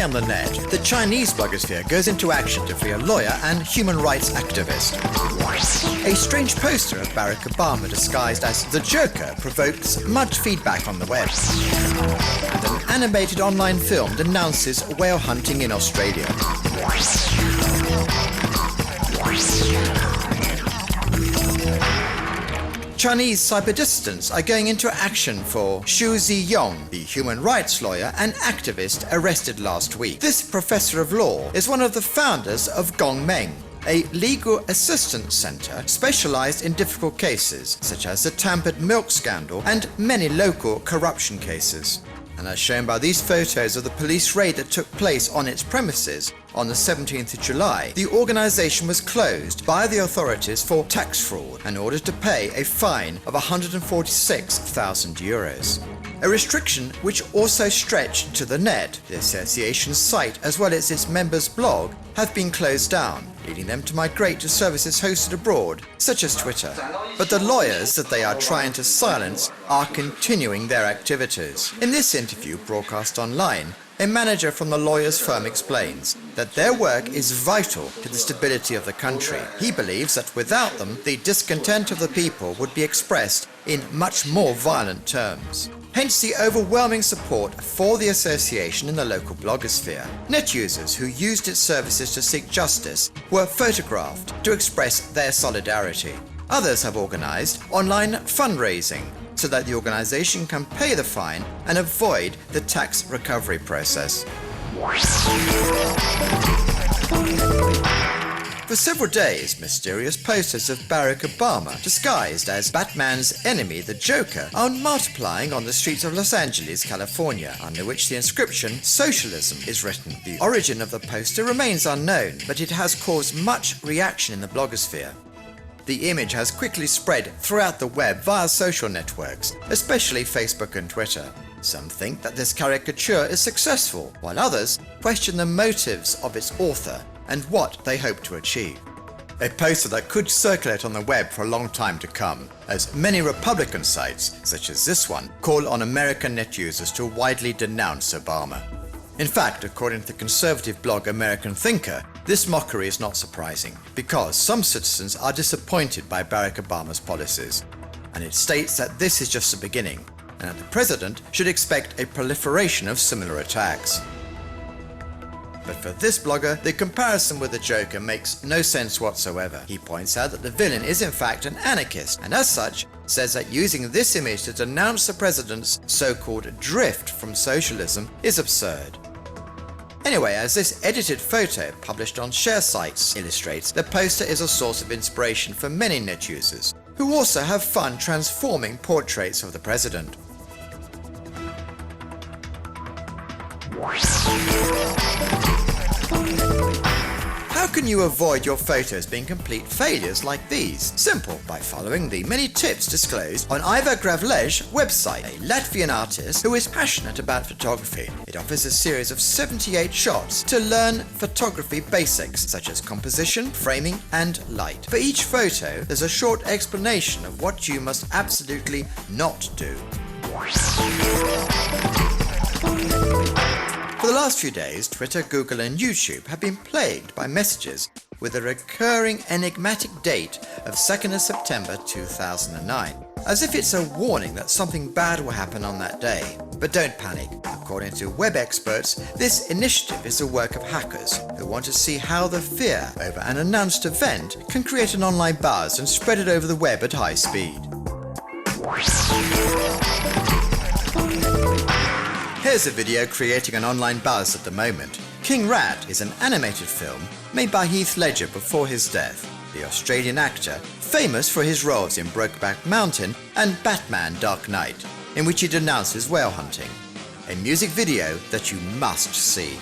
on the net, the Chinese blogosphere goes into action to free a lawyer and human rights activist. A strange poster of Barack Obama disguised as the Joker provokes much feedback on the web. And an animated online film denounces whale hunting in Australia. Chinese cyber dissidents are going into action for Xu Ziyong, the human rights lawyer and activist arrested last week. This professor of law is one of the founders of Gongmeng, a legal assistance centre specialised in difficult cases, such as the tampered milk scandal and many local corruption cases. And as shown by these photos of the police raid that took place on its premises on the 17th of July, the organisation was closed by the authorities for tax fraud and ordered to pay a fine of €146,000. A restriction which also stretched to the net. The association's site as well as its members' blog have been closed down, leading them to migrate to services hosted abroad, such as Twitter. But the lawyers that they are trying to silence are continuing their activities. In this interview broadcast online, a manager from the lawyers' firm explains that their work is vital to the stability of the country. He believes that without them, the discontent of the people would be expressed in much more violent terms. Hence the overwhelming support for the association in the local blogosphere. Net users who used its services to seek justice were photographed to express their solidarity. Others have organised online fundraising so that the organisation can pay the fine and avoid the tax recovery process. For several days, mysterious posters of Barack Obama, disguised as Batman's enemy, the Joker, are multiplying on the streets of Los Angeles, California, under which the inscription "Socialism" is written. The origin of the poster remains unknown, but it has caused much reaction in the blogosphere. The image has quickly spread throughout the web via social networks, especially Facebook and Twitter. Some think that this caricature is successful, while others question the motives of its author and what they hope to achieve. A poster that could circulate on the web for a long time to come, as many Republican sites, such as this one, call on American net users to widely denounce Obama. In fact, according to the conservative blog American Thinker, this mockery is not surprising, because some citizens are disappointed by Barack Obama's policies, and it states that this is just the beginning, and that the president should expect a proliferation of similar attacks. But for this blogger, the comparison with the Joker makes no sense whatsoever. He points out that the villain is in fact an anarchist, and as such, says that using this image to denounce the president's so-called drift from socialism is absurd. Anyway, as this edited photo published on share sites illustrates, the poster is a source of inspiration for many net users, who also have fun transforming portraits of the president. How can you avoid your photos being complete failures like these? Simple, by following the many tips disclosed on Ivar Gravlej's website, a Latvian artist who is passionate about photography. It offers a series of 78 shots to learn photography basics such as composition, framing and light. For each photo, there's a short explanation of what you must absolutely not do. For the last few days, Twitter, Google and YouTube have been plagued by messages with a recurring enigmatic date of 2nd of September 2009, as if it's a warning that something bad will happen on that day. But don't panic. According to web experts, this initiative is the work of hackers who want to see how the fear over an announced event can create an online buzz and spread it over the web at high speed. Here's a video creating an online buzz at the moment. King Rat is an animated film made by Heath Ledger before his death, the Australian actor famous for his roles in Brokeback Mountain and Batman Dark Knight, in which he denounces whale hunting. A music video that you must see.